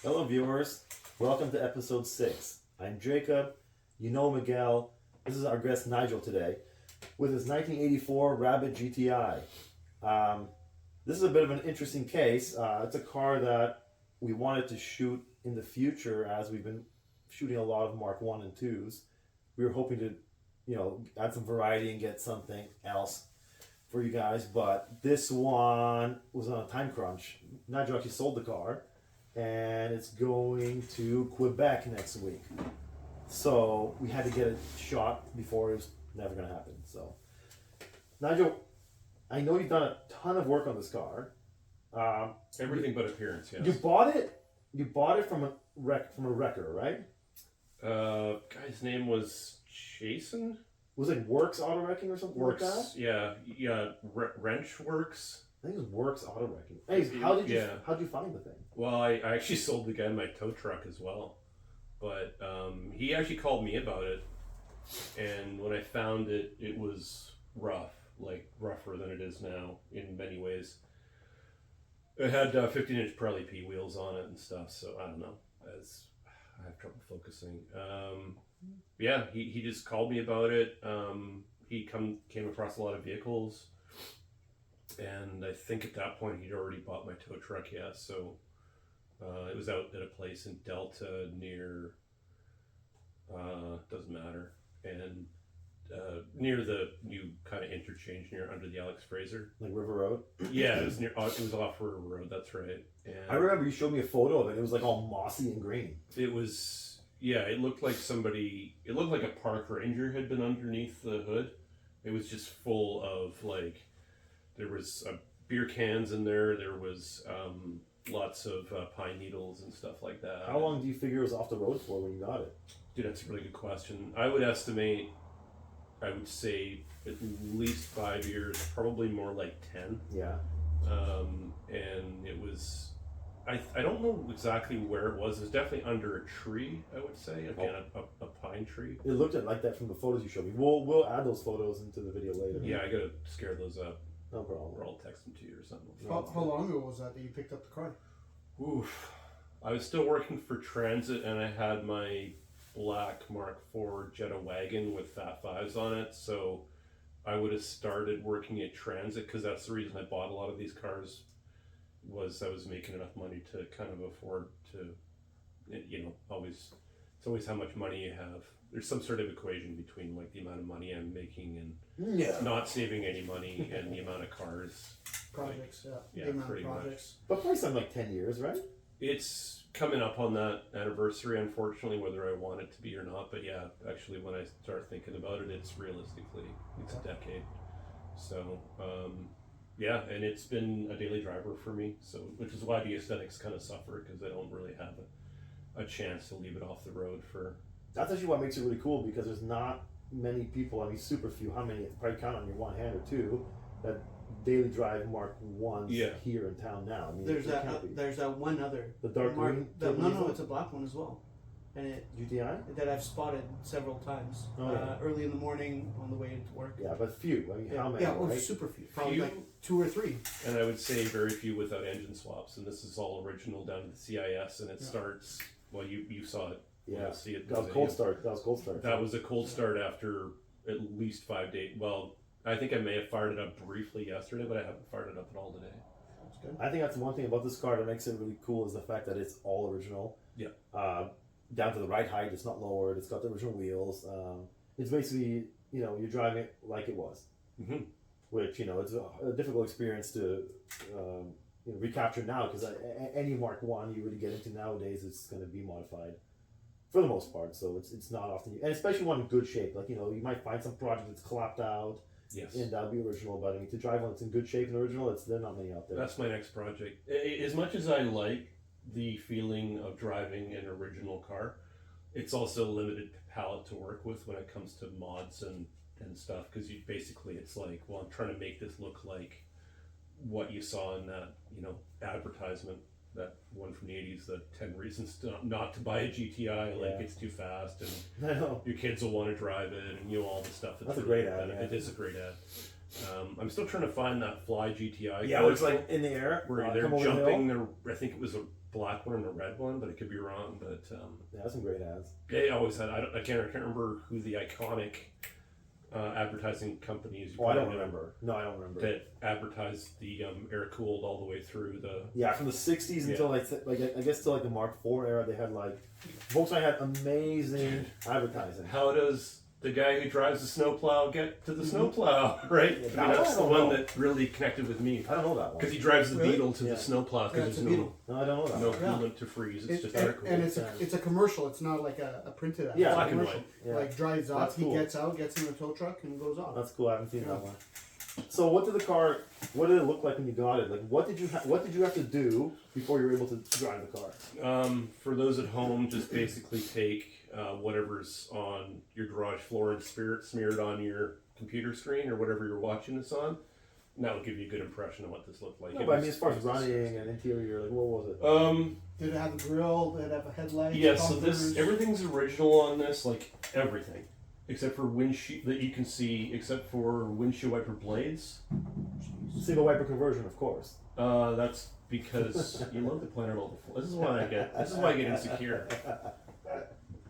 Hello, viewers. Welcome to episode 6. I'm Jacob. You know Miguel. This is our guest Nigel today with his 1984 Rabbit GTI. This is a bit of an interesting case. It's a car that we wanted to shoot in the future as we've been shooting a lot of Mark 1 and 2s. We were hoping to, add some variety and get something else for you guys, but this one was on a time crunch. Nigel actually sold the car, and it's going to Quebec next week. So we had to get it shot before it was never going to happen. So, Nigel, I know you've done a ton of work on this car. Everything but appearance, yes. You bought it from a wrecker, right? Guy's name was Jason? Was it Works Auto Wrecking or something like that? Yeah. Wrench Works. I think it was Works Auto Wrecking. Hey, how'd you find the thing? Well, I actually sold the guy my tow truck as well. But he actually called me about it. And when I found it, it was rough. Like, rougher than it is now in many ways. It had 15-inch Pirelli P wheels on it and stuff, so I don't know. I have trouble focusing. He just called me about it. He came across a lot of vehicles, and I think at that point he'd already bought my tow truck. Yeah, so it was out at a place in Delta near doesn't matter, and near the new kind of interchange under the Alex Fraser, like River Road. Yeah, it was near. It was off River Road. That's right. And I remember you showed me a photo of it. It was like all mossy and green. It was. Yeah, it looked like it looked like a park ranger had been underneath the hood. It was just full of there was beer cans in there. There was lots of pine needles and stuff like that. How long do you figure it was off the road for when you got it? Dude, that's a really good question. I would say at least 5 years, probably more like 10. Yeah. And it was... I don't know exactly where it was. It was definitely under a tree, I would say. Again, a pine tree. It looked like that from the photos you showed me. We'll add those photos into the video later. Yeah, I gotta scare those up. No problem. Or I'll text them to you or something. How long ago was that you picked up the car? Oof. I was still working for Transit, and I had my black Mark IV Jetta wagon with Fat Fives on it. So I would have started working at Transit, because that's the reason I bought a lot of these cars. Was I was making enough money to kind of afford to, it's always how much money you have. There's some sort of equation between like the amount of money I'm making and not saving any money and the amount of cars. Projects, Yeah, the amount pretty of projects. But probably something like 10 years, right? It's coming up on that anniversary, unfortunately, whether I want it to be or not. But yeah, actually, when I start thinking about it, it's a decade. So, and it's been a daily driver for me. So, which is why the aesthetics kind of suffer, because I don't really have a chance to leave it off the road for. That's actually what makes it really cool, because there's not many people. I mean, super few. How many? Probably count on your one hand or two that daily drive Mark 1s here in town now. I mean, there's that one other. The dark green? No, it's a black one as well. And GTI? That I've spotted several times. Early in the morning on the way to work. Yeah, but few. I mean, how many? Yeah, right? super few. Probably like 2 or 3. And I would say very few without engine swaps. And this is all original down to the CIS, and it starts. Well, you saw it. Yeah, see it. That was cold start. That was a cold start after at least 5 days. Well, I think I may have fired it up briefly yesterday, but I haven't fired it up at all today. That's good. I think that's one thing about this car that makes it really cool is the fact that it's all original. Yeah. Down to the right height, it's not lowered. It's got the original wheels. It's basically, you're driving it like it was. Mm-hmm. Which, it's a difficult experience to recapture now, because any Mark 1 you really get into nowadays is going to be modified for the most part. So it's not often, and especially one in good shape. Like, you might find some project that's clapped out. Yes. And that'll be original, but I mean, to drive one that's in good shape and original, there are not many out there. That's my next project. As much as I like the feeling of driving an original car, it's also a limited palette to work with when it comes to mods and stuff, because it's like, well, I'm trying to make this look like what you saw in that advertisement, that one from the 80s, the 10 reasons not to buy a GTI, like it's too fast and your kids will want to drive it, and all the stuff. That's a great ad. It is a great ad. I'm still trying to find that Fly GTI. Yeah, it's like in the air. Where they're jumping. I think it was black one and a red one, but I could be wrong. But Yeah, that's some great ads. they always had. I can't remember who the iconic advertising companies. Oh, I don't remember. No, I don't remember. That advertised the air cooled all the way through the. Yeah, from the '60s until like I guess till like the Mark IV era, they had like Volkswagen had amazing advertising. How does the guy who drives the snowplow get to the snowplow? Right. Yeah, I mean, that's I the don't one know. that really connected with me. I don't know that one. Because he drives the Really? Beetle to Yeah. the snowplow Yeah, because it's a there's Beetle. No, I don't know that no one. Yeah. coolant to freeze. It's just air cooled. And it's a commercial. It's not like a printed ad. Yeah, It's a black and commercial. white. Yeah. Like drives That's off, cool. he gets out, gets in the tow truck, and goes off. That's cool. I haven't seen Yeah. that one. So, what did it look like when you got it? Like, what did you have to do before you were able to drive the car? For those at home, just basically take whatever's on your garage floor and smear it on your computer screen or whatever you're watching this on. And that will give you a good impression of what this looked like. No, but I mean, as far as running and interior, like, what was it? Did it have a grill? Did it have a headlight? Yeah, so bumpers? everything's original on this, like everything. Except for windshield that you can see, except for windshield wiper blades. Single wiper conversion, of course. That's because you love the planet all before. This is why I get insecure.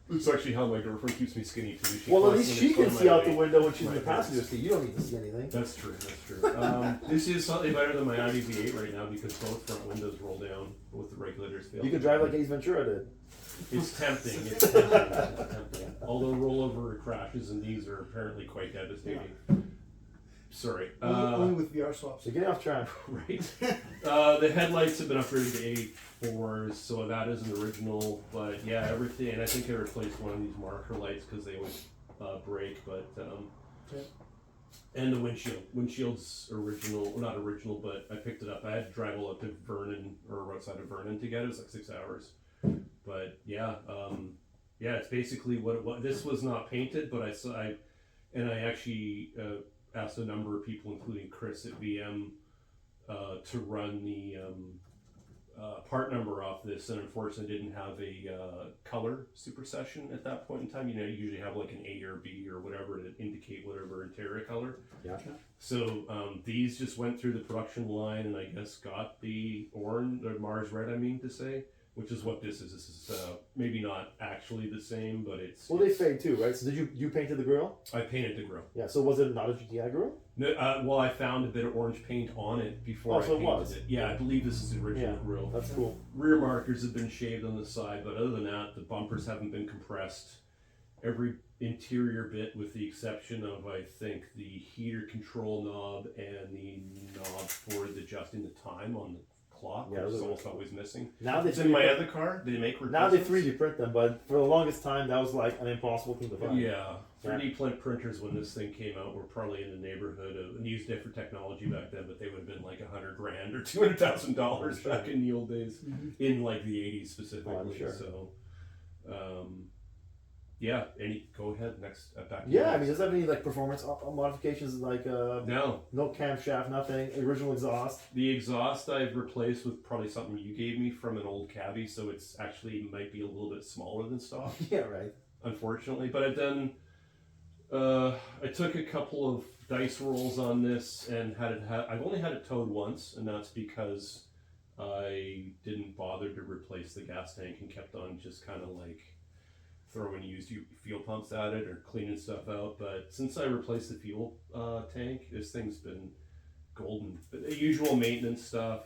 It's actually how my girlfriend keeps me skinny too. Well, at least she can see out the way. window when she's in my the passenger face. seat. You don't need to see anything. That's true. This is slightly better than my Audi V8 right now because both front windows roll down with the regulators failed. You could drive like Ace Ventura did. It's tempting. It's tempting. Although rollover crashes and these are apparently quite devastating. Sorry. Only with VR swaps. So get off track. Right. The headlights have been upgraded to A4s, so that is an original. But yeah, everything. And I think I replaced one of these marker lights because they would break. But and the windshield's original, well, not original, but I picked it up. I had to drive all up to Vernon or outside of Vernon to get it. It was like 6 hours. But yeah, it's basically what it was. This was not painted, but I actually asked a number of people, including Chris at VM, to run the part number off this, and unfortunately didn't have a color supersession at that point in time. You know, you usually have like an A or B or whatever to indicate whatever interior color. Yeah. So these just went through the production line, and I guess got the orange or Mars red. I mean to say. Which is what this is. This is maybe not actually the same, but it's. Well, they fade too, right? So did you painted the grill? I painted the grill. Yeah. So was it not a GTI grill? No, well, I found a bit of orange paint on it before I so it painted was. it. Yeah, I believe this is the original grill. That's cool. Rear markers have been shaved on the side, but other than that, the bumpers haven't been compressed. Every interior bit, with the exception of I think the heater control knob and the knob for adjusting the time on the clock, Yeah, which is those are- almost always missing. Now they It's in my other car. They make Now they replacements. 3D print them, but for the longest time that was like an impossible thing to find. Yeah, 3D printers when this thing came out were probably in the neighborhood of, and used different technology back then, but they would have been like $100,000 or $200,000 Sure. back in the old days, in like the 80s specifically. I'm sure. So, yeah. Go ahead next. Back to Yeah, you. I mean, does that have any like performance modifications like No, no camshaft, nothing, original exhaust? the exhaust I've replaced with probably something you gave me from an old Cabby, so it's actually might be a little bit smaller than stock. Yeah, right. Unfortunately, but I've done. I took a couple of dice rolls on this and I've only had it towed once, and that's because I didn't bother to replace the gas tank and kept on just kind of like throwing used fuel pumps at it or cleaning stuff out. But since I replaced the fuel tank, this thing's been golden. But the usual maintenance stuff.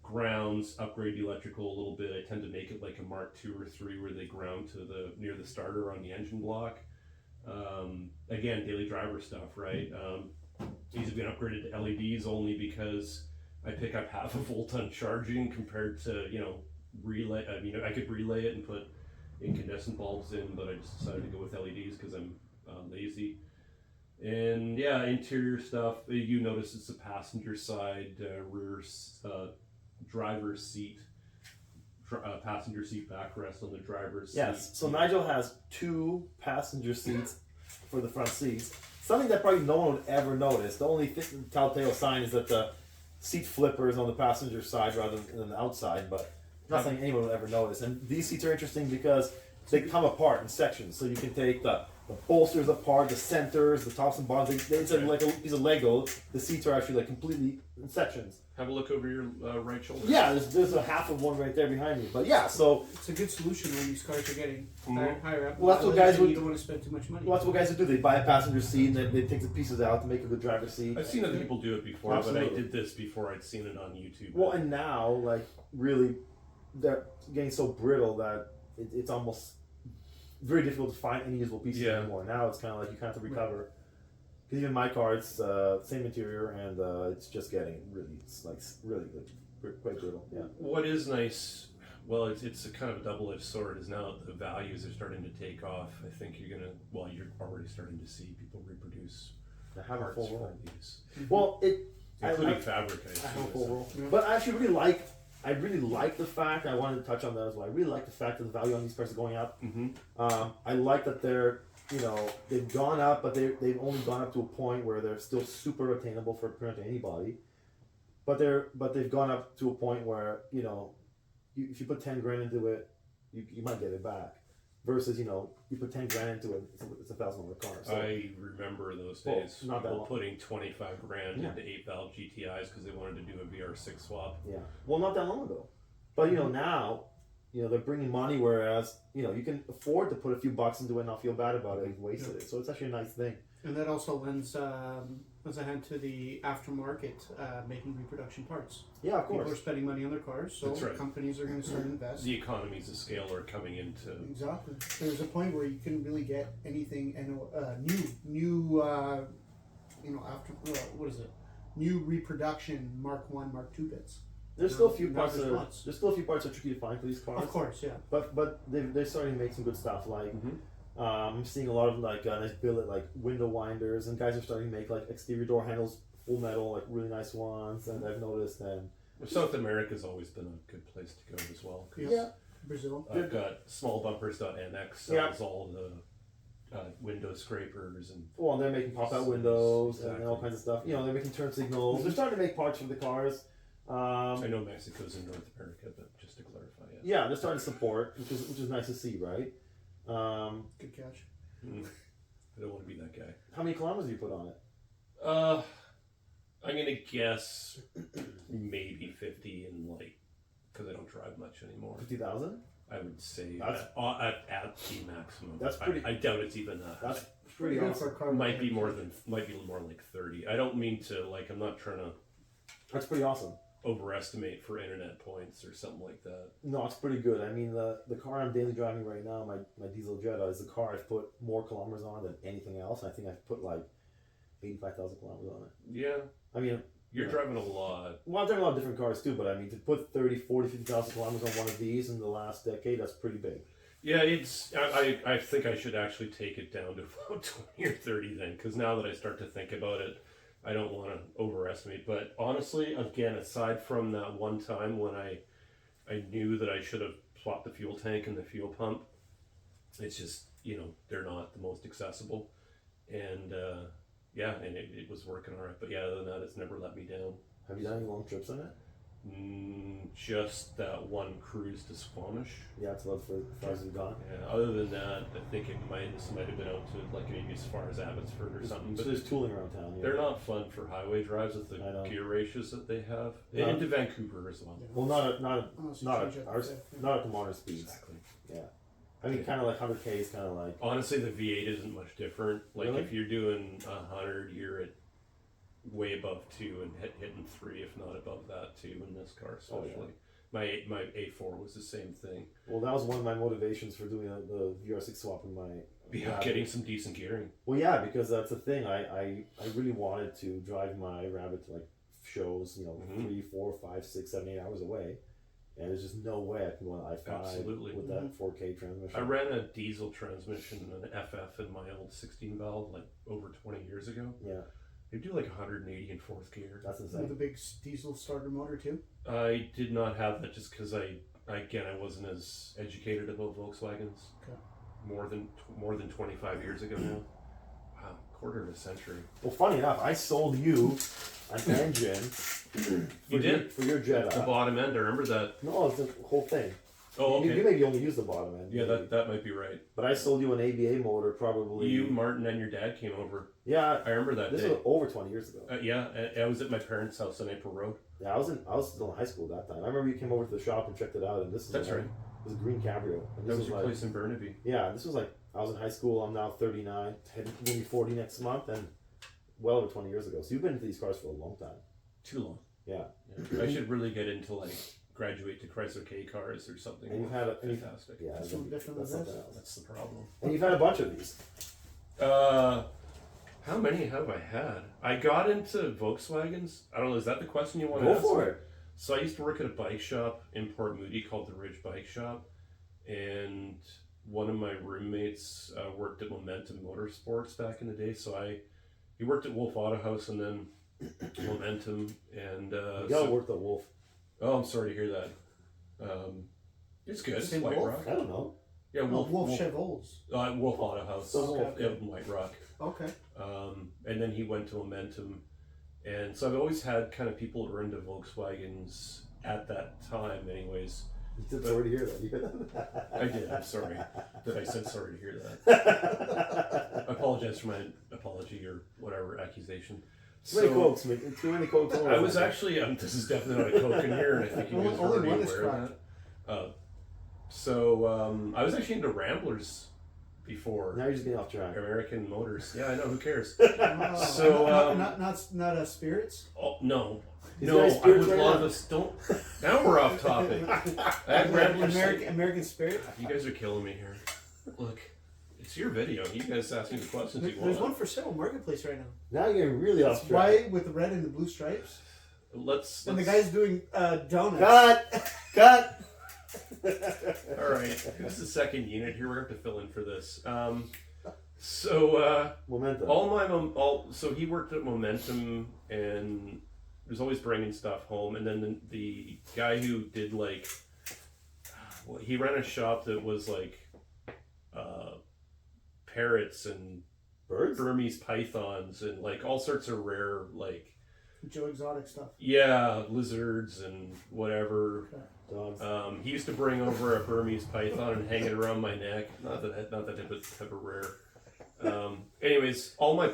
Grounds, upgrade the electrical a little bit. I tend to make it like a Mark II or III where they ground to near the starter on the engine block. Again, daily driver stuff, right? These have been upgraded to LEDs only because I pick up half a volt on charging compared to, relay. I mean, I could relay it and put incandescent bulbs in, but I just decided to go with LEDs because I'm lazy. And yeah, interior stuff. You notice it's the passenger side, rear driver's seat, passenger seat backrest on the driver's seat. Yes. So Nigel has 2 passenger seats for the front seats. Something that probably no one would ever notice. The only telltale sign is that the seat flipper is on the passenger side rather than the outside, but nothing anyone would ever notice. And these seats are interesting because they come apart in sections. So you can take the the bolsters apart, the centers, the tops and bottoms. It's like a piece of Lego. The seats are actually like completely in sections. Have a look over your right shoulder. Yeah, there's a half of one right there behind me. But yeah, so It's a good solution when these cars are getting higher up. Well, that's what guys would. You don't want to spend too much money. Well, that's what guys would do. They buy a passenger seat and then they take the pieces out to make a good driver's seat. I've seen other people do it before, Absolutely. but I did this before I'd seen it on YouTube. Well, and now, like, really, they're getting so brittle that it's almost very difficult to find any usable pieces anymore. Now it's kind of like you kind of have to recover. Because even my car, it's same interior, and it's just getting really good, quite brittle. Yeah. What is nice, well, it's a kind of a double-edged sword, is now the values are starting to take off. I think you're already starting to see people reproduce parts for these. Well, including fabric, I have a full assume. roll. But I actually really like the fact, I wanted to touch on that as well. I really like the fact that the value on these cars is going up. I like that they're, they've gone up, but they've only gone up to a point where they're still super attainable for pretty much anybody. But they've gone up to a point where, if you put 10 grand into it, you might get it back. Versus, you put 10 grand into it, it's a $1,000 car. So, I remember those days. Not that People long. putting 25 grand into 8-valve GTIs because they wanted to do a VR6 swap. yeah. Well, not that long ago. But, now, they're bringing money, whereas, you can afford to put a few bucks into it and not feel bad about it. You've wasted it. So it's actually a nice thing. And that also lends a hand to the aftermarket making reproduction parts. Yeah, of course. People are spending money on their cars, so That's right. companies are going to start to invest. The economies of scale are coming into. Exactly. There's a point where you can really get anything new after what is it? New reproduction Mark 1, Mark 2 bits. There's still a few Not parts just that are, once. there's still a few parts that are tricky to find for these cars. Of course, yeah. But they're starting to make some good stuff. Like I'm seeing a lot of nice billet like window winders, and guys are starting to make like exterior door handles full metal, like really nice ones. And I've noticed. And South America's always been a good place to go as well. 'Cause Yeah. Brazil. I've got smallbumpers.nx sells all the window scrapers and. well, they're making pop-out windows and all Exactly. kinds of stuff. They're making turn signals. They're starting to make parts for the cars. I know Mexico's in North America, but just to clarify, Yeah, they're starting to support, which is nice to see, right? Good catch. I don't want to be that guy. How many kilometers do you put on it? I'm gonna guess maybe 50, and because I don't drive much anymore. 50,000. I would say That's- at the maximum. That's pretty- I doubt it's even that. That's pretty good awesome. for a car. Might be more like 30. I don't mean to I'm not trying to That's pretty awesome. overestimate for internet points or something like that. No, it's pretty good. I mean, the car I'm daily driving right now, my diesel Jetta, is the car I've put more kilometers on than anything else. And I think I've put like 85,000 kilometers on it. Yeah, I mean, you're driving a lot. well, I've driven a lot of different cars too, but I mean, to put 30, 40, 50,000 kilometers on one of these in the last decade, that's pretty big. Yeah, I think I should actually take it down to about 20 or 30 then, because now that I start to think about it, I don't want to overestimate. But honestly, again, aside from that one time when I knew that I should have swapped the fuel tank and the fuel pump, it's just, they're not the most accessible. And and it was working all right. But yeah, other than that, it's never let me down. Have you done any long trips on it? Just that one cruise to Squamish. Yeah, it's about as far as you've gone. Yeah, other than that, I think this might have been out to maybe as far as Abbotsford or something. So But there's tooling around town. they're not fun for highway drives with the I know. gear ratios that they have. No. Into Vancouver as well. Well, not Unless you not change at it, ours, yeah. not at the modern speeds. Exactly. Yeah, I mean, kind of like 100K is kind of like. Honestly, the V8 isn't much different. Like Really? if you're doing 100, you're at way above 2 and hitting 3, if not above that too in this car especially. Oh, yeah. My A4 was the same thing. Well, that was one of my motivations for doing the VR6 swap in my. Yeah, getting some decent gearing. Well, yeah, because that's the thing. I really wanted to drive my Rabbit to like shows, 3, 4, 5, 6, 7, 8 hours away, and there's just no way I can go on I5 Absolutely. with that 4K transmission. I ran a diesel transmission, an FF in my old 16 valve over 20 years ago. Yeah, They do 180 in 4th gear. that's With insane. a big diesel starter motor too. I did not have that just because I wasn't as educated about Volkswagens. Okay. More than 25 years ago now. Wow, quarter of a century. Well, funny enough, I sold you an engine You did? for your Jetta. The bottom end, I remember that. No, it's the whole thing. Oh, okay. You maybe only use the bottom end. Yeah, maybe. that might be right. But I sold you an ABA motor probably. You, Martin, and your dad came over. Yeah, I remember that this day. was over 20 years ago. Yeah, I was at my parents' house on April Road. Yeah, I was still in high school at that time. I remember you came over to the shop and checked it out, and this is That's right. It was a green Cabrio. And That this was your like, place in Burnaby. Yeah, this was like I was in high school. I'm now 39, heading to be 40 next month, and well over 20 years ago. So you've been into these cars for a long time. Too long. Yeah. I should really get into like graduate to Chrysler K cars or something. And you've had a fantastic. Yeah, That's something different that's than something this. else. That's the problem. And you've had a bunch of these. How many have I had? I got into Volkswagens. I don't know. Is that the question you want to Go ask? for it. So I used to work at a bike shop in Port Moody called the Ridge Bike Shop, and one of my roommates worked at Momentum Motorsports back in the day. So he worked at Wolf Auto House and then Momentum, and Miguel worked at Wolf. Oh, I'm sorry to hear that. It's good. It's Same White Wolf? Rock. I don't know. Yeah, Wolf Chevrolets. Wolf Auto House. Okay. In White Rock. Okay. And then he went to Momentum. And so I've always had kind of people who were into Volkswagens at that time anyways. You said sorry to hear that. You hear that? I did, I'm sorry that I said sorry to hear that. I apologize for my apology or whatever accusation. Too many quotes, man. Too many quotes. I was actually, this is definitely not a Coke in here, and I think you guys are Only already one is aware of that. I was actually into Ramblers before. Now you're just getting off track. American Motors. Yeah, I know, who cares? So not a spirits. Oh, no. Is No, there a I spirit would right love now? us. Don't. Now we're off topic. I had Ramblers. American Spirit. You guys are killing me here. Look, it's your video. You guys ask me the questions you There's want. one for sale on Marketplace right now. Now you're getting really off It's track. white with the red and the blue stripes. Let's And the guy's doing donuts. Cut! All right, who's the second unit here? We're going to have to fill in for this. Momentum. So he worked at Momentum and was always bringing stuff home. And then the guy who did he ran a shop that was like parrots and Birds? Burmese pythons and like all sorts of rare Joe Exotic stuff. yeah, lizards and whatever. Dogs. He used to bring over a Burmese python and hang it around my neck. Not that type of rare. Anyways, all my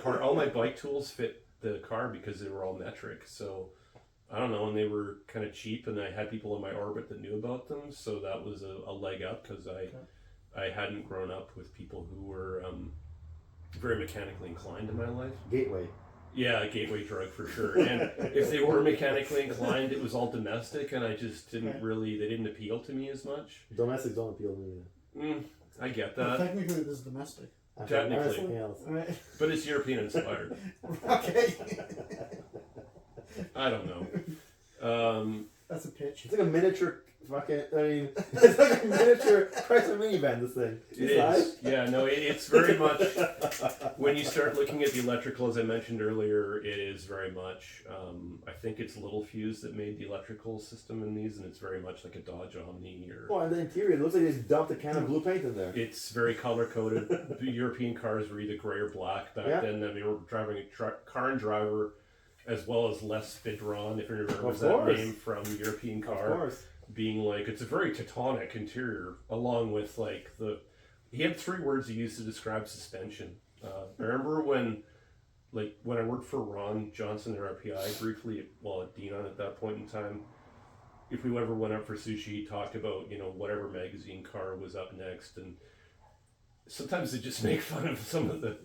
bike tools fit the car because they were all metric. So I don't know, and they were kind of cheap, and I had people in my orbit that knew about them. So that was a leg up because I hadn't grown up with people who were very mechanically inclined in my life. Gateway. Yeah, a gateway drug for sure. And if they were mechanically inclined, it was all domestic, and I just didn't they didn't appeal to me as much. Domestics don't appeal to me I get Well, that. technically, this is domestic. either. Technically. Something else. All right. But it's European inspired. Okay. I don't know. That's a pitch. It's like a miniature it's like a miniature Chrysler minivan, this thing. It is. Yeah, no, it's very much, when you start looking at the electrical, as I mentioned earlier, it is very much, I think it's Little Fuse that made the electrical system in these, and it's very much like a Dodge Omni or... Oh, and the interior, it looks like they just dumped a can of blue paint in there. It's very color-coded. The European cars were either gray or black back then. They were driving a car and driver, as well as Les Vidron, if you remember that name from European Car. Of course. Being it's a very Teutonic interior, along with he had 3 words he used to describe suspension. I remember when I worked for Ron Johnson at RPI briefly, at Dinon at that point in time, if we ever went out for sushi, he talked about, whatever magazine car was up next, and sometimes they just make fun of some of the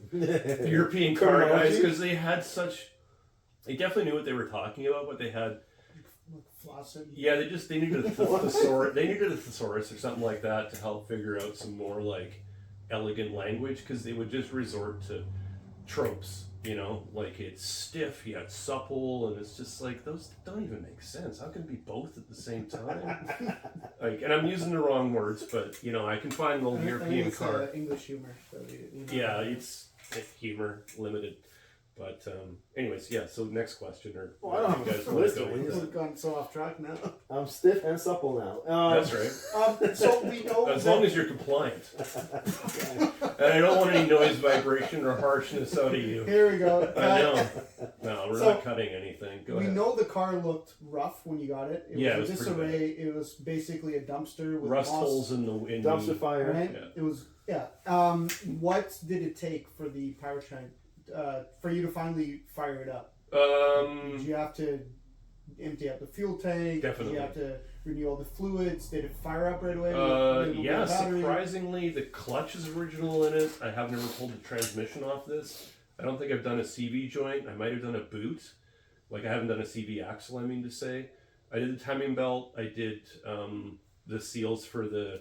European car guys, because they definitely knew what they were talking about, but they had... Flossing. Yeah, they needed a thesaurus. They needed a thesaurus or something like that to help figure out some more elegant language, because they would just resort to tropes. It's stiff yet supple, and it's just those don't even make sense. How can it be both at the same time? And I'm using the wrong words, but I can find the European car. English humor. So Yeah, it's humor limited. But anyways, yeah. So next question, or I don't you guys know. want to go Listen, with We've gone so off track now. I'm stiff and supple now. That's right. So we know As long as you're compliant. And I don't want any noise, vibration, or harshness out of you. Here we go. I know. No, we're So, not cutting anything. Go we ahead. know the car looked rough when you got it. Yeah, it was was a pretty disarray. It was basically a dumpster with Rust moss, holes in the Dumpster fire. Right? Yeah. It was what did it take for the powertrain for you to finally fire it up? Did you have to empty out the fuel tank? Definitely. Did you have to renew all the fluids? Did it fire up right away? Yeah, surprisingly, the clutch is original in it. I have never pulled the transmission off this. I don't think I've done a CV joint. I might have done a boot. Like, I haven't done a CV axle, I mean to say. I did the timing belt. I did the seals for the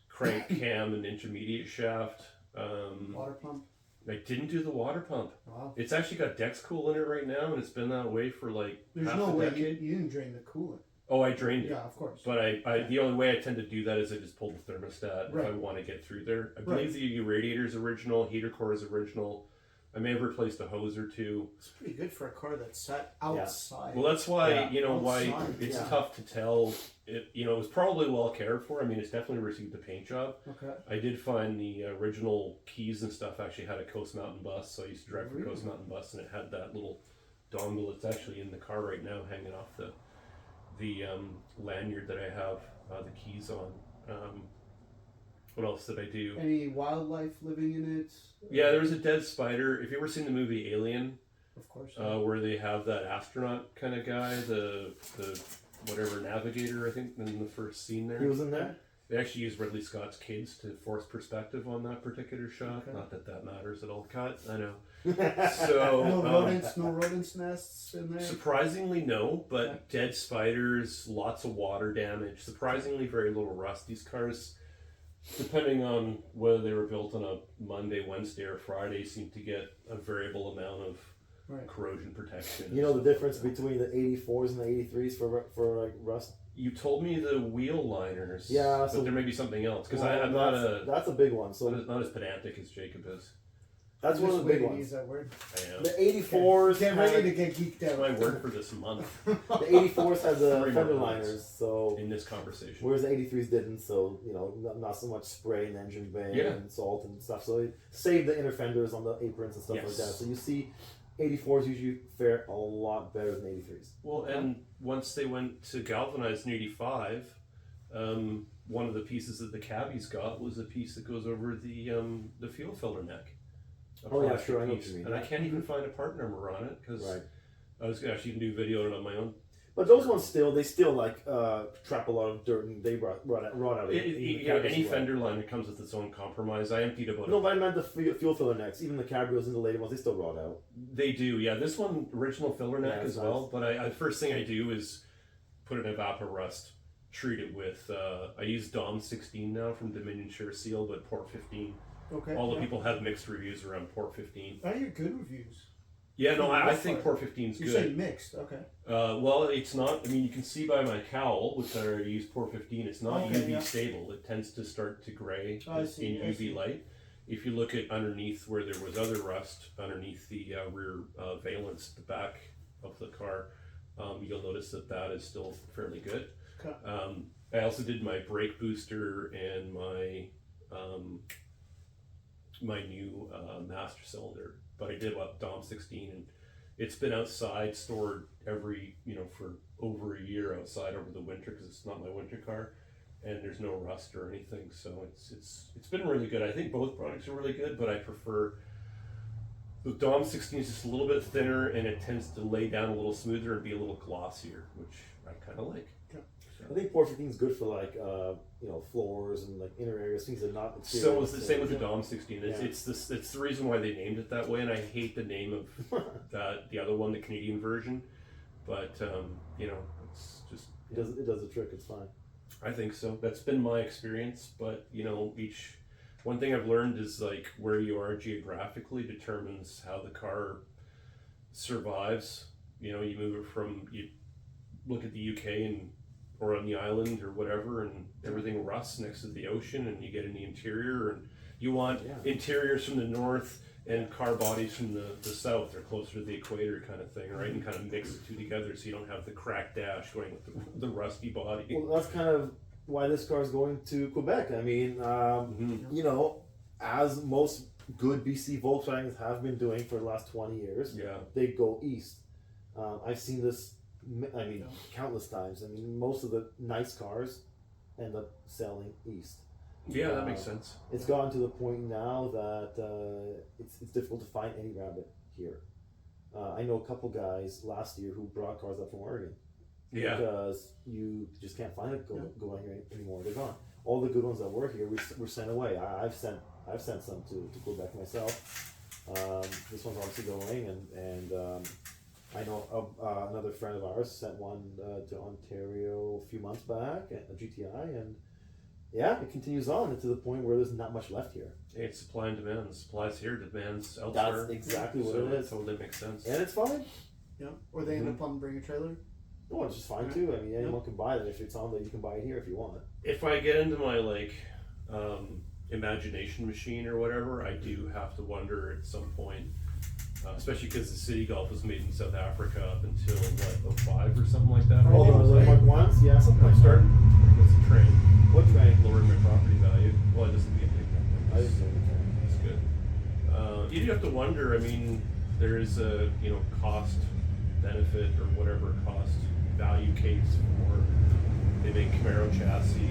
crank cam and intermediate shaft. Water pump. I didn't do the water pump. Wow. It's actually got Dexcool in it right now, and it's been that way for like There's half no a way decade. you didn't drain the coolant. Oh, I drained it. Yeah, of course. But the only way I tend to do that is I just pull the thermostat Right. if I want to get through there. I believe the radiator is original, heater core is original. I may have replaced a hose or two. It's pretty good for a car that's set outside. Well, that's why why outside, it's yeah. tough to tell. It it was probably well cared for. I mean, it's definitely received a paint job. Okay. I did find the original keys and stuff actually had a Coast Mountain bus, so I used to drive for Coast Mountain bus, and it had that little dongle that's actually in the car right now, hanging off the lanyard that I have the keys on. What else did I do? Any wildlife living in it? Yeah, there was a dead spider. If you ever seen the movie Alien, Of course. where they have that astronaut kind of guy, the whatever navigator, I think, in the first scene there. He was in there. They actually used Ridley Scott's kids to force perspective on that particular shot. Okay. Not that matters at all. Cut, I know. So No rodents nests in there. surprisingly, no. But dead spiders, lots of water damage. Surprisingly, very little rust. These cars, depending on whether they were built on a Monday, Wednesday, or Friday, seem to get a variable amount of corrosion protection. You know the difference between the 84s and the 83s for like rust? You told me the wheel liners. Yeah, but so- there may be something else because Well, I'm not that's a big one. So not as pedantic as Jacob is. that's one of the big to ones. use that word. I am. The 84s Get ready had, to get geeked That's out. my word for this month the 84s had the 3 more fender months. liners, so in this conversation. whereas the 83s didn't. So not so much spray in the engine bay and salt and stuff. So it saved the inner fenders on the aprons and stuff like that. Yes. So you see, 84s usually fare a lot better than 83s. Well, and once they went to galvanized in '85, one of the pieces that the cabbies got was a piece that goes over the fuel filter neck. A Oh, yeah, plastic sure, I know what piece. you mean. And I can't even find a part number on it because Right. I was actually going to do video on it on my own. But those ones they still like trap a lot of dirt and they rot out. Any fender liner comes with its own compromise. I emptied about No, but I meant the fuel filler necks. Even the cabrios and the later ones, they still rot out. They do, yeah. This one, original filler neck Yeah, as it's well. nice. But I first thing I do is put an evaporust, treat it with. I use Dom 16 now from Dominion Share Seal, but Port 15. Okay. All the people have mixed reviews around Port 15. Oh, you're good reviews. Yeah, no, For the I most think part. Port 15 is You say good. mixed. Okay. Well, it's not. I mean, you can see by my cowl, which I already use Port 15. It's not Okay, UV yeah. stable. It tends to start to gray I see, in I UV see. light. If you look at underneath where there was other rust underneath the rear valence, the back of the car, you'll notice that is still fairly good. Okay. I also did my brake booster and my my new master cylinder, but I did Dom 16, and it's been outside stored for over a year outside over the winter because it's not my winter car, and there's no rust or anything, so it's been really good. I think both products are really good, but I prefer the Dom 16 is just a little bit thinner and it tends to lay down a little smoother and be a little glossier, which I kind of like. I think Port 15 is good for like floors and like inner areas, things that are not. So it's the same with the Dom 16. Yeah. It's the reason why they named it that way, and I hate the name of the other one, the Canadian version. But it's just It does the trick. It's fine. I think so. That's been my experience. But one thing I've learned is like where you are geographically determines how the car survives. You look at the UK or on the island or whatever, and everything rusts next to the ocean, and you get in the interior, and you want interiors from the north and car bodies from the south or closer to the equator kind of thing, right? And kind of mix the two together so you don't have the cracked dash going with the rusty body. Well, that's kind of why this car is going to Quebec. I mean, as most good BC Volkswagens have been doing for the last 20 years, Yeah. they go east. I've seen this, countless times. I mean, most of the nice cars end up selling east. Yeah, that makes sense. It's gotten to the point now that it's difficult to find any Rabbit here. I know a couple guys last year who brought cars up from Oregon. Yeah. Because you just can't find it go out here anymore. They're gone. All the good ones that were here were sent away. I've sent some to Quebec myself. This one's obviously going, and I know another friend of ours sent one to Ontario a few months back, a GTI, and yeah, it continues on to the point where there's not much left here. It's supply and demand. Supplies here, demands elsewhere. That's exactly what it is. Totally makes sense. And it's fine. Yeah. Or they end up on bring a trailer. No, it's just fine too. I mean, anyone can buy it if it's on there. You can buy it here if you want. If I get into my imagination machine or whatever, I do have to wonder at some point, especially because the City Golf was made in South Africa up until what, 05 or something like that. Oh, the Mark ones, yeah, something like that. Starting. What's the train? What train? Lowering my property value. Well, it doesn't get big. I didn't know the train. That's good. You do have to wonder. I mean, there is a cost benefit or whatever cost value case for they make Camaro chassis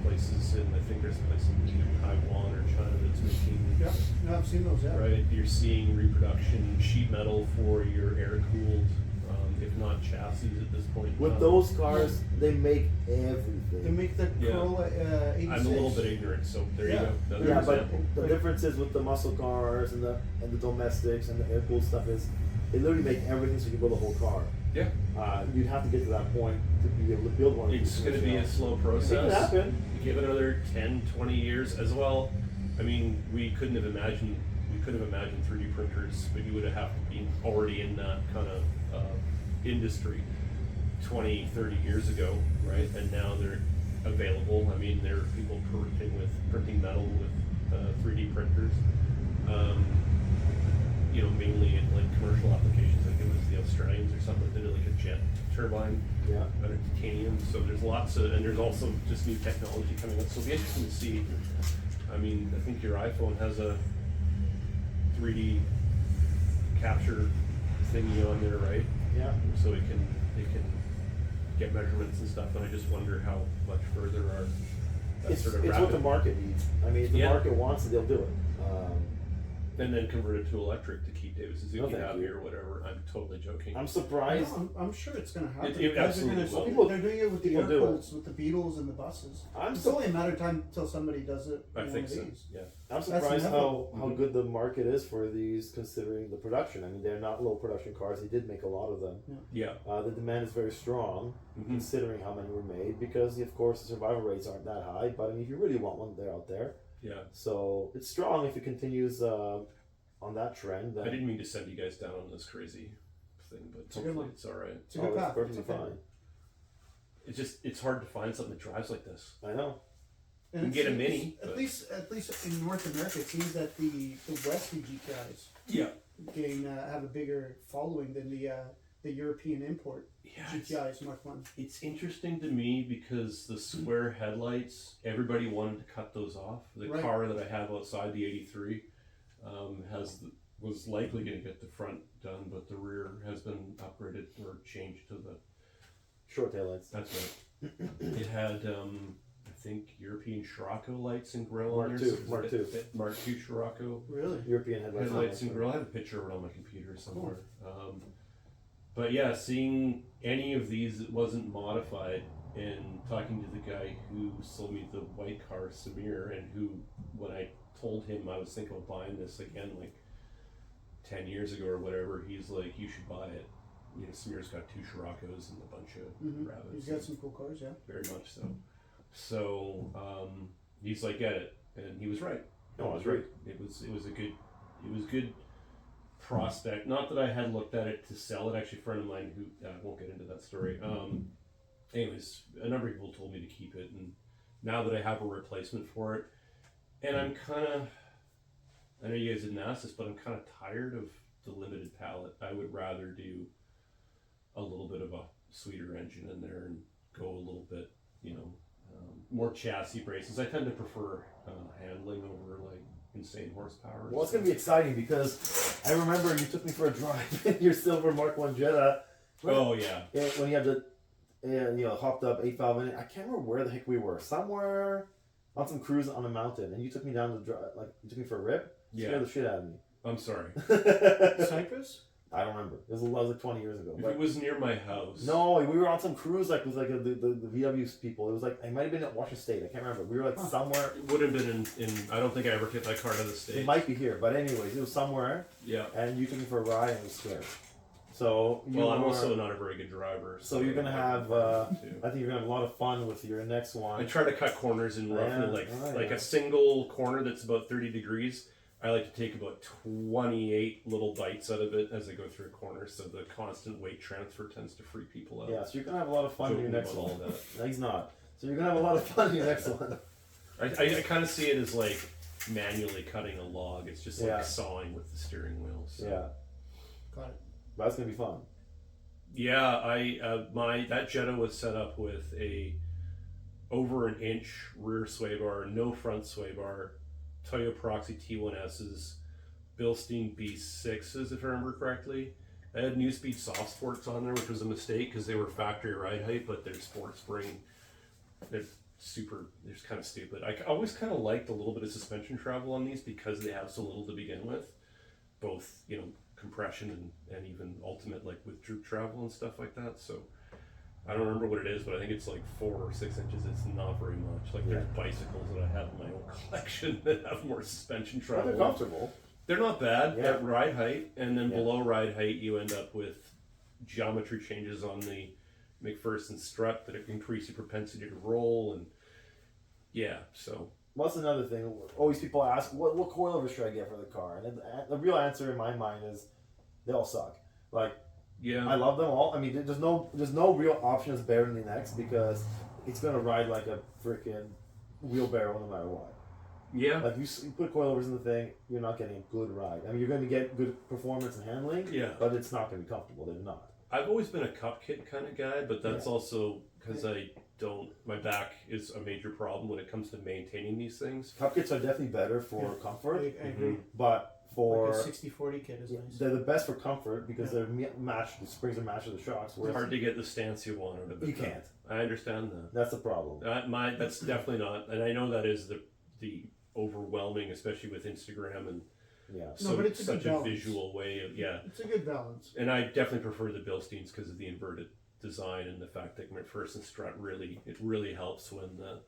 places, and I think there's a place in Taiwan or China that's making. Yeah, no, I've seen those. Yeah. Right, you're seeing reproduction sheet metal for your air cooled, if not chassis at this point. With those cars, they make everything. They make the Corolla 86. I'm a little bit ignorant, so there you go. Another Yeah, example. but the difference is with the muscle cars and the domestics and the air cooled stuff is they literally make everything so you can build a whole car. Yeah. You'd have to get to that point to be able to build one. It's going to be a slow process. It can happen. Give it another 10, 20 years as well. I mean, we could have imagined 3D printers, but you would have to be already in that kind of industry 20, 30 years ago, right? And now they're available. I mean, there are people printing metal with 3D printers. Mainly in like commercial applications. I think it was the Australians or something that did like a jet turbine out of titanium. So there's lots of, and there's also just new technology coming up. So it'll be interesting to see. I mean, I think your iPhone has a 3D capture thingy on there, right? Yeah. So it can get measurements and stuff. And I just wonder how much further It's what the market needs. I mean, if the market wants it, they'll do it. And then convert it to electric to keep David Suzuki thank happy you. or whatever. I'm totally joking. I'm surprised. I'm sure it's going to happen. Absolutely. They're doing it with the People do airports, with the Beetles and the buses. I'm It's only a matter of time until somebody does it. I think so. These. Yeah. I'm surprised how Mhm. good the market is for these, considering the production. I mean, they're not low production cars. They did make a lot of them. Yeah. The demand is very strong, considering how many were made, because of course the survival rates aren't that high. But I mean, if you really want one, they're out there. Yeah. So it's strong if it continues on that trend. I didn't mean to send you guys down on this crazy thing, but hopefully it's all right. It's a good path. Perfectly fine. It's hard to find something that drives like this. I know. You can get a Mini. At least in North America, it seems that the Westy GTIs have a bigger following than the European import GTIs Mark 1. It's interesting to me because the square headlights, everybody wanted to cut those off. The car that I have outside, the 83, was likely going to get the front done, but the rear has been upgraded or changed to the short taillights. That's right. It had, I think, European Scirocco lights and grille Mark on II, there. Mark II. Scirocco. Really? European headlights and grill. I have a picture of it on my computer somewhere. But yeah, seeing any of these that wasn't modified and talking to the guy who sold me the white car, Samir, and who, when I told him I was thinking of buying this again like 10 years ago or whatever, he's like, you should buy it. Samir's got 2 Scirocco's and a bunch of Rabbits. He's got some cool cars, yeah. Very much so. So he's like, get it, and he was right. No, I was right. It was good prospect. Not that I had looked at it to sell it. Actually, a friend of mine who I won't get into that story. Anyways, a number of people told me to keep it, and now that I have a replacement for it, and I'm kind of, I know you guys didn't ask this, but I'm kind of tired of the limited palette. I would rather do a little bit of a sweeter engine in there and go a little bit, more chassis braces. I tend to prefer handling over like insane horsepower. Well, it's going to be exciting because I remember you took me for a drive in your silver Mark 1 Jetta Oh yeah. Yeah, when you have the, hopped up 8 valve in it. I can't remember where the heck we were. Somewhere on some cruise on a mountain, and you took me down the drive. Like you took me for a rip. Scared the shit out of me. I'm sorry. Cyprus? I don't remember. It was like 20 years ago. If it was near my house. No, we were on some cruise like with like the VW people. It was like it might have been at Washington State. I can't remember. We were like somewhere. It would have been in. I don't think I ever took my car to the States. It might be here, but anyways, it was somewhere. Yeah. And you took me for a ride and it was scary. So I'm also not a very good driver. So you're gonna have. I think you're gonna have a lot of fun with your next one. I try to cut corners in roughly like a single corner that's about 30 degrees. I like to take about 28 little bites out of it as I go through a corner, so the constant weight transfer tends to freak people out. Yeah, so you're gonna have a lot of fun in your next one. All that. No, he's not. So you're gonna have a lot of fun in your next one. I kind of see it as like manually cutting a log. It's just like sawing with the steering wheel. So. Yeah. Got it. But that's gonna be fun. Yeah, that Jetta was set up with a over an inch rear sway bar, no front sway bar, Toyo Proxy T1S's, Bilstein B6s, if I remember correctly. I had New Speed soft sports on there, which was a mistake because they were factory ride height, but they're sport spring. They're kind of stupid. I always kind of liked a little bit of suspension travel on these because they have so little to begin with, both compression and even ultimate like with droop travel and stuff like that. So I don't remember what it is, but I think it's like 4 or 6 inches. It's not very much. Like there's bicycles that I have in my own collection that have more suspension travel. They're comfortable. They're not bad at ride height, and then below ride height you end up with geometry changes on the McPherson strut that increase your propensity to roll, and so. Well, that's another thing. Always people ask, what coilover should I get for the car? And the real answer in my mind is, they all suck. Like, I love them all. I mean, there's no real option that's better than the next because it's gonna ride like a freaking wheelbarrow no matter what. Yeah. Like you put coilovers in the thing, you're not getting a good ride. I mean, you're going to get good performance and handling. Yeah. But it's not going to be comfortable. They're not. I've always been a cup kit kind of guy, but that's also because my back is a major problem when it comes to maintaining these things. Cup kits are definitely better for comfort. I agree. But for like a 60-40 kit is nice. They're the best for comfort because they're matched. The springs are matched with the shocks. It's hard to get the stance you want out of it. You can't. I understand that. That's the problem. That's definitely not, and I know that is the overwhelming, especially with Instagram and but it's such a visual way of It's a good balance. And I definitely prefer the Bilsteins because of the inverted design and the fact that McPherson strut really helps when the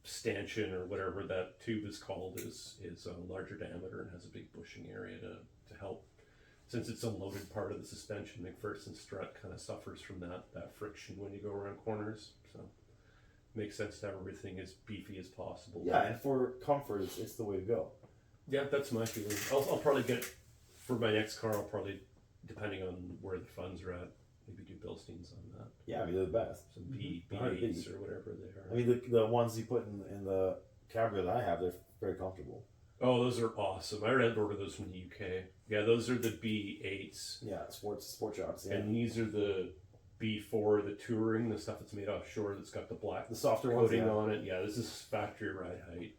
stanchion or whatever that tube is called is a larger diameter and has a big bushing area to help. Since it's a loaded part of the suspension, McPherson strut kind of suffers from that friction when you go around corners. So makes sense to have everything as beefy as possible. Yeah, and for comfort, it's the way to go. Yeah, that's my feeling. I'll probably get, for my next car, I'll probably, depending on where the funds are at, maybe do Bilsteins on that. Yeah, I mean, they're the best. Some B8s or whatever they are. I mean, the ones you put in the Cabrio that I have, they're very comfortable. Oh, those are awesome. I read order those from the UK. Yeah, those are the B8s. Yeah, sport shocks. Yeah. And these are the B4, the touring, the stuff that's made offshore that's got the softer coating on it. Yeah, this is factory ride height.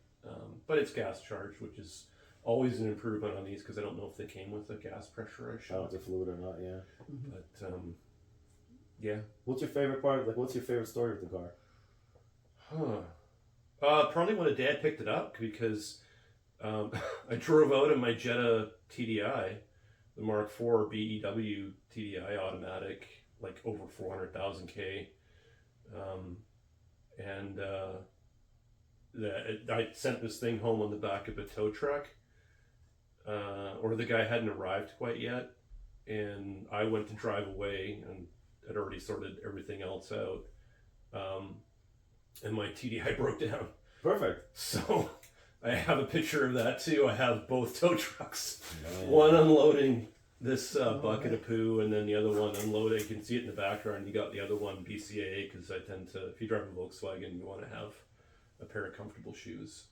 But it's gas charged, which is always an improvement on these because I don't know if they came with a gas pressurized shock. I don't know if they're fluid or not, But, yeah. What's your favorite part? Like, what's your favorite story with the car? Probably when a dad picked it up because I drove out in my Jetta TDI, the Mark IV BEW TDI automatic, like over 400,000 K. I sent this thing home on the back of a tow truck, or the guy hadn't arrived quite yet, and I went to drive away and had already sorted everything else out, and my TDI broke down. Perfect. So I have a picture of that too. I have both tow trucks, one unloading this bucket of poo, and then the other one unloading. You can see it in the background. You got the other one BCAA because I tend to, if you drive a Volkswagen, you want to have a pair of comfortable shoes,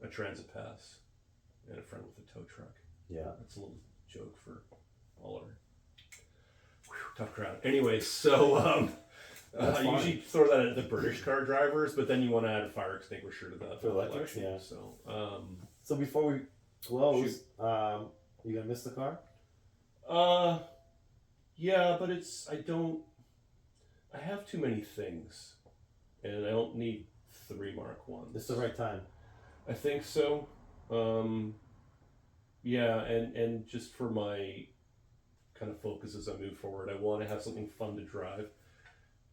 a transit pass, and a friend with a tow truck. Yeah. That's a little joke for all our tough crowd. Anyway, so I usually throw that at the British car drivers, but then you want to add a fire extinguisher to that. For electrics, yeah. So before we close, you gonna miss the car? Yeah, but I have too many things, and I don't need 3 Mark 1s. It's the right time. I think so. Yeah, and just for my kind of focus as I move forward, I want to have something fun to drive,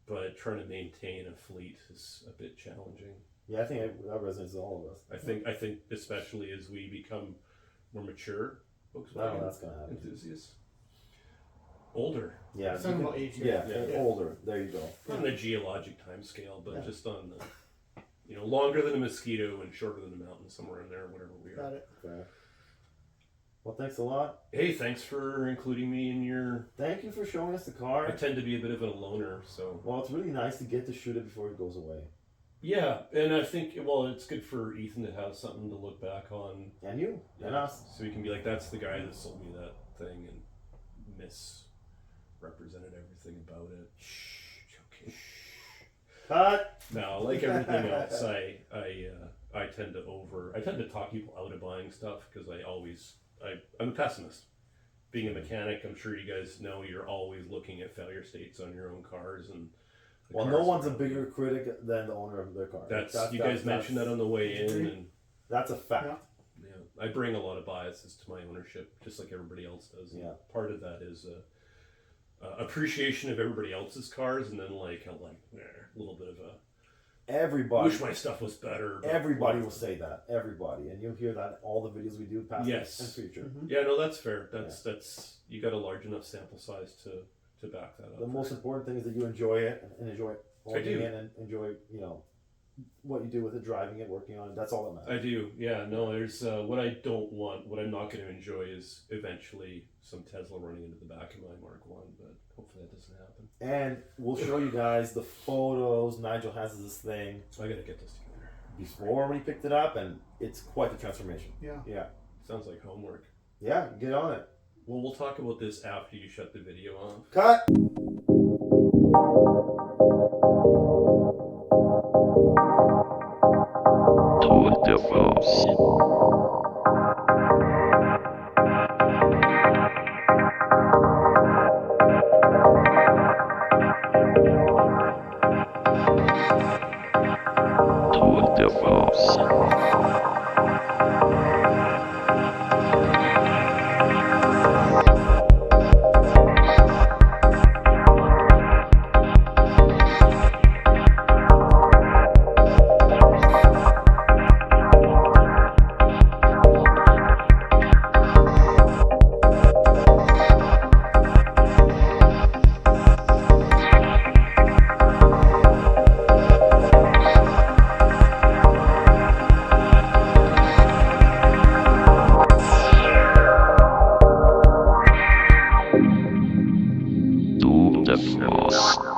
but trying to maintain a fleet is a bit challenging. Yeah, I think that resonates with all of us. I think especially as we become more mature, Oh, Volkswagen that's gonna happen. enthusiasts, older, Yeah, It's talking about age here. yeah, older. There you go. not on a geologic time scale, but Yeah. just on the, longer than a mosquito and shorter than a mountain, somewhere in there, whatever we are. Got it. Fair. Well, thanks a lot. Hey, thanks for including me in your. Thank you for showing us the I car. tend to be a bit of a loner, so. Well, it's really nice to get to shoot it before it goes away. Yeah, and I think it's good for Ethan to have something to look back on. And you. And Yeah, us. so he can be like, that's the guy that sold me that thing and misrepresented everything about it. Shh, joking. Cut! No, like everything else, I tend to talk people out of buying stuff because I'm a pessimist. Being a mechanic, I'm sure you guys know you're always looking at failure states on your own cars and. the Well, cars no one's a around bigger you. critic than the owner of their car. You guys mentioned that on the way in, and That's a fact. Yeah. yeah, I bring a lot of biases to my ownership, just like everybody else does. And Yeah. part of that is appreciation of everybody else's cars, and then a little bit of a Everybody. wish my stuff was better. but Everybody will whatever. say that. Everybody. And you'll hear that in all the videos we do past Yes. and future. Mhm. Yeah, no, that's fair. That's you got a large enough sample size to back that up. The most important thing is that you enjoy it and enjoy holding do. it and enjoy, what you do with it, driving it, working on it. That's all that matters. I do. Yeah, no, there's what I don't want, what I'm not going to enjoy is eventually some Tesla running into the back of my Mark 1, but hopefully that doesn't happen. And we'll show you guys the photos. Nigel has this thing I got to get this together. before when he picked it up, and it's quite the transformation. Yeah. Yeah. Sounds like homework. Yeah, get on it. Well, we'll talk about this after you shut the video off. Cut! Tour de France. Tour de France. Tour de France.